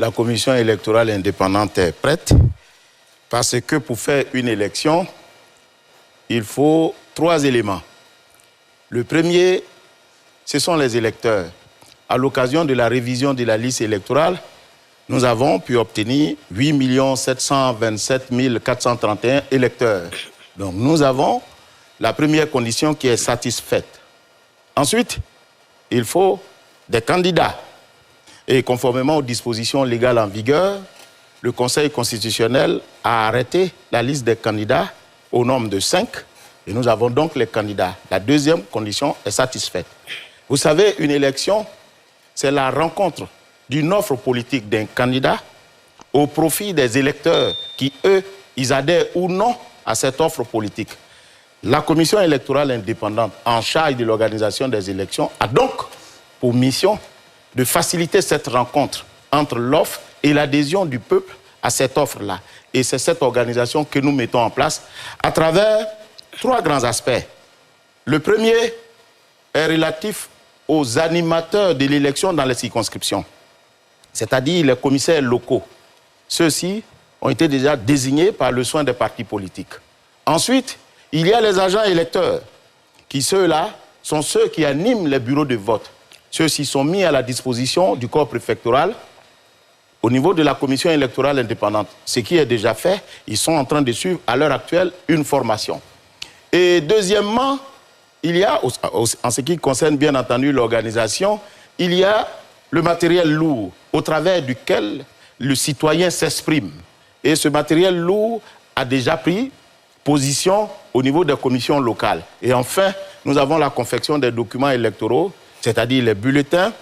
la commission électorale indépendante est prête parce que pour faire une élection, il faut 3 éléments. Le premier, ce sont les électeurs. À l'occasion de la révision de la liste électorale, nous avons pu obtenir 8 727 431 électeurs. Donc nous avons la première condition qui est satisfaite. Ensuite, il faut des candidats. Et conformément aux dispositions légales en vigueur, le Conseil constitutionnel a arrêté la liste des candidats au nombre de 5. Et nous avons donc les candidats. La deuxième condition est satisfaite. Vous savez, une élection, c'est la rencontre d'une offre politique d'un candidat au profit des électeurs qui, eux, ils adhèrent ou non à cette offre politique. La commission électorale indépendante en charge de l'organisation des élections a donc pour mission de faciliter cette rencontre entre l'offre et l'adhésion du peuple à cette offre-là. Et c'est cette organisation que nous mettons en place à travers 3 grands aspects. Le premier est relatif aux animateurs de l'élection dans les circonscriptions, c'est-à-dire les commissaires locaux. Ceux-ci ont été déjà désignés par le soin des partis politiques. Ensuite, il y a les agents électeurs, qui ceux-là sont ceux qui animent les bureaux de vote. Ceux-ci sont mis à la disposition du corps préfectoral au niveau de la commission électorale indépendante. Ce qui est déjà fait, ils sont en train de suivre à l'heure actuelle une formation. Et deuxièmement, il y a, en ce qui concerne bien entendu l'organisation, il y a le matériel lourd au travers duquel le citoyen s'exprime. Et ce matériel lourd a déjà pris position au niveau des commissions locales. Et enfin, nous avons la confection des documents électoraux, c'est-à-dire les bulletins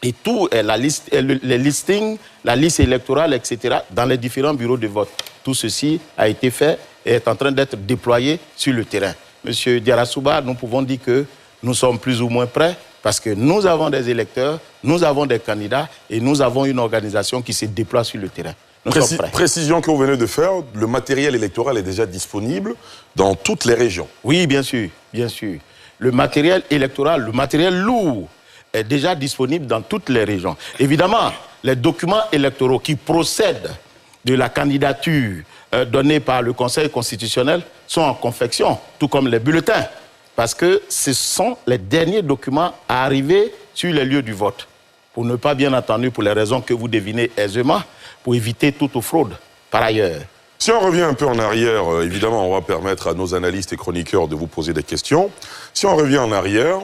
et tout, la liste, les listings, la liste électorale, etc., dans les différents bureaux de vote. Tout ceci a été fait et est en train d'être déployé sur le terrain. Monsieur Diarra-Souba, nous pouvons dire que nous sommes plus ou moins prêts parce que nous avons des électeurs, nous avons des candidats et nous avons une organisation qui se déploie sur le terrain. Précision que vous venez de faire, le matériel électoral est déjà disponible dans toutes les régions. Oui, bien sûr, bien sûr. Le matériel électoral, le matériel lourd est déjà disponible dans toutes les régions. Évidemment, les documents électoraux qui procèdent de la candidature donnée par le Conseil constitutionnel sont en confection, tout comme les bulletins, parce que ce sont les derniers documents à arriver sur les lieux du vote. Pour ne pas, bien entendu, pour les raisons que vous devinez aisément, pour éviter toute fraude, par ailleurs. Si on revient un peu en arrière, évidemment, on va permettre à nos analystes et chroniqueurs de vous poser des questions. Si on revient en arrière,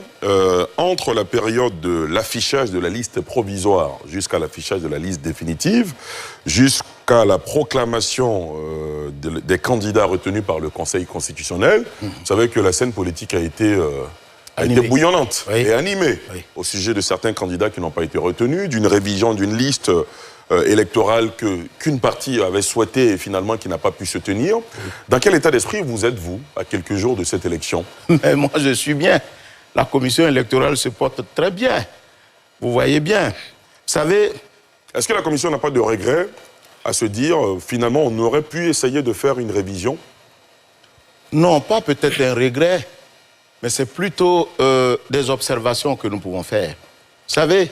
entre la période de l'affichage de la liste provisoire jusqu'à l'affichage de la liste définitive, jusqu'à la proclamation des candidats retenus par le Conseil constitutionnel, vous savez que la scène politique a été bouillonnante et animée au sujet de certains candidats qui n'ont pas été retenus, d'une révision d'une liste électorale qu'une partie avait souhaité et finalement qui n'a pas pu se tenir. Dans quel état d'esprit vous êtes-vous à quelques jours de cette élection? Mais moi, je suis bien. La commission électorale se porte très bien. Vous voyez bien. Vous savez... Est-ce que la commission n'a pas de regret à se dire, finalement, on aurait pu essayer de faire une révision? Non, pas peut-être un regret, mais c'est plutôt des observations que nous pouvons faire. Vous savez,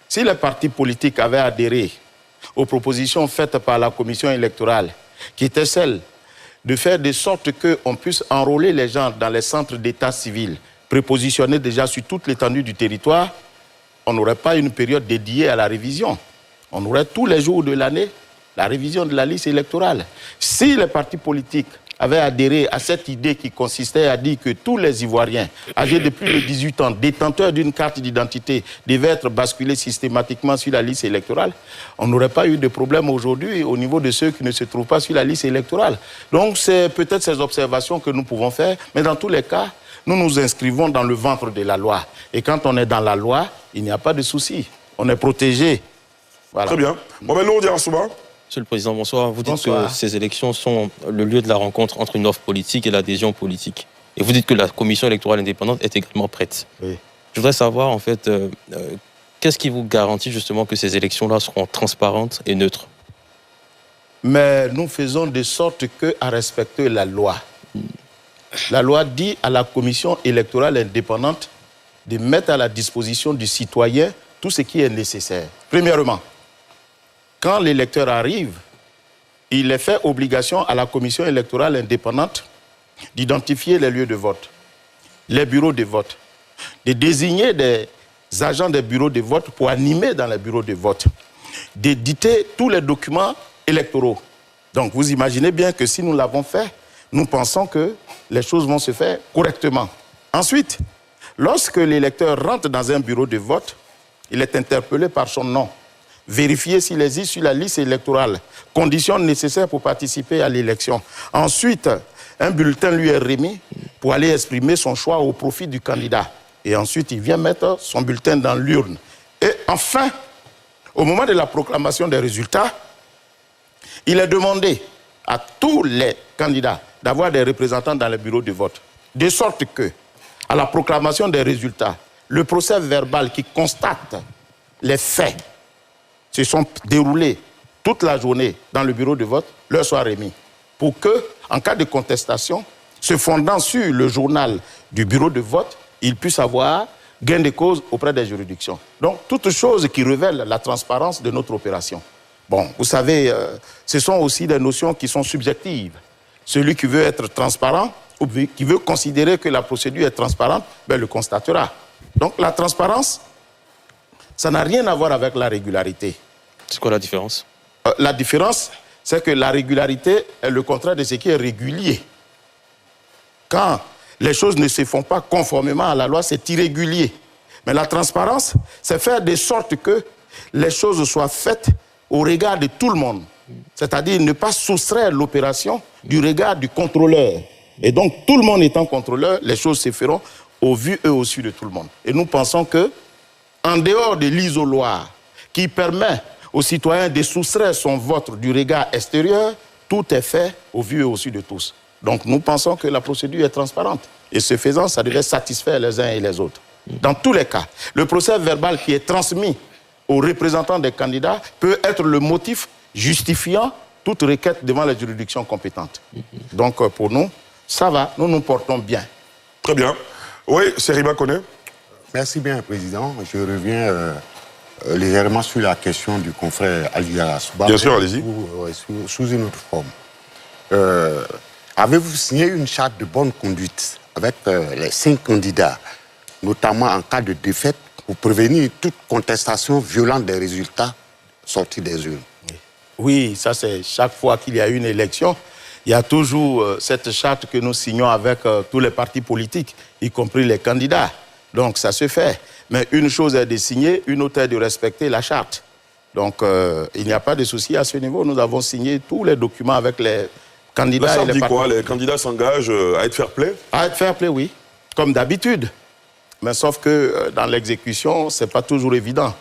si les partis politiques avaient adhéré aux propositions faites par la commission électorale, qui était celle de faire de sorte qu'on puisse enrôler les gens dans les centres d'état civil, prépositionnés déjà sur toute l'étendue du territoire, on n'aurait pas une période dédiée à la révision. On aurait tous les jours de l'année la révision de la liste électorale. Si les partis politiques avaient adhéré à cette idée qui consistait à dire que tous les Ivoiriens âgés de plus de 18 ans, détenteurs d'une carte d'identité, devaient être basculés systématiquement sur la liste électorale, on n'aurait pas eu de problème aujourd'hui au niveau de ceux qui ne se trouvent pas sur la liste électorale. Donc c'est peut-être ces observations que nous pouvons faire, mais dans tous les cas, nous nous inscrivons dans le ventre de la loi. Et quand on est dans la loi, il n'y a pas de souci. On est protégé. Voilà. Très bien. Bon, ben, nous, Diarra-Souba. Monsieur le Président, bonsoir. Vous dites que ces élections sont le lieu de la rencontre entre une offre politique et l'adhésion politique. Et vous dites que la commission électorale indépendante est également prête. Oui. Je voudrais savoir, en fait, qu'est-ce qui vous garantit justement que ces élections-là seront transparentes et neutres? Mais nous faisons de sorte à respecter la loi. La loi dit à la commission électorale indépendante de mettre à la disposition du citoyen tout ce qui est nécessaire. Premièrement, quand l'électeur arrive, il est fait obligation à la commission électorale indépendante d'identifier les lieux de vote, les bureaux de vote, de désigner des agents des bureaux de vote pour animer dans les bureaux de vote, d'éditer tous les documents électoraux. Donc vous imaginez bien que si nous l'avons fait, nous pensons que les choses vont se faire correctement. Ensuite, lorsque l'électeur rentre dans un bureau de vote, il est interpellé par son nom, vérifier s'il existe sur la liste électorale, conditions nécessaires pour participer à l'élection. Ensuite, un bulletin lui est remis pour aller exprimer son choix au profit du candidat. Et ensuite, il vient mettre son bulletin dans l'urne. Et enfin, au moment de la proclamation des résultats, il est demandé à tous les candidats d'avoir des représentants dans les bureaux de vote. De sorte que, à la proclamation des résultats, le procès verbal qui constate les faits se sont déroulés toute la journée dans le bureau de vote, leur soit remis. Pour que, en cas de contestation, se fondant sur le journal du bureau de vote, ils puissent avoir gain de cause auprès des juridictions. Donc, toutes choses qui révèlent la transparence de notre opération. Bon, vous savez, ce sont aussi des notions qui sont subjectives. Celui qui veut être transparent, ou qui veut considérer que la procédure est transparente, ben, le constatera. Donc, la transparence, ça n'a rien à voir avec la régularité. C'est quoi la différence? La différence, c'est que la régularité est le contraire de ce qui est régulier. Quand les choses ne se font pas conformément à la loi, c'est irrégulier. Mais la transparence, c'est faire de sorte que les choses soient faites au regard de tout le monde. C'est-à-dire ne pas soustraire l'opération du regard du contrôleur. Et donc, tout le monde étant contrôleur, les choses se feront au vu et au su de tout le monde. Et nous pensons que, en dehors de l'isoloir qui permet aux citoyens de soustraire son vote du regard extérieur, tout est fait au vu et au su de tous. Donc nous pensons que la procédure est transparente. Et ce faisant, ça devait satisfaire les uns et les autres. Dans tous les cas, le procès verbal qui est transmis aux représentants des candidats peut être le motif justifiant toute requête devant les juridictions compétentes. Donc pour nous, ça va, nous nous portons bien. Très bien. Oui, Seriba Kone. Merci bien, Président. Je reviens légèrement sur la question du confrère Ali Souba. Bien sûr, allez-y. Sous une autre forme. Avez-vous signé une charte de bonne conduite avec les 5 candidats, notamment en cas de défaite, pour prévenir toute contestation violente des résultats sortis des urnes? Oui, ça c'est chaque fois qu'il y a une élection, il y a toujours cette charte que nous signons avec tous les partis politiques, y compris les candidats. Donc ça se fait. Mais une chose est de signer, une autre est de respecter la charte. Donc il n'y a pas de souci à ce niveau. Nous avons signé tous les documents avec les candidats. La charte et les dit quoi? Les candidats s'engagent à être fair-play? À être fair-play, oui. Comme d'habitude. Mais sauf que dans l'exécution, ce n'est pas toujours évident.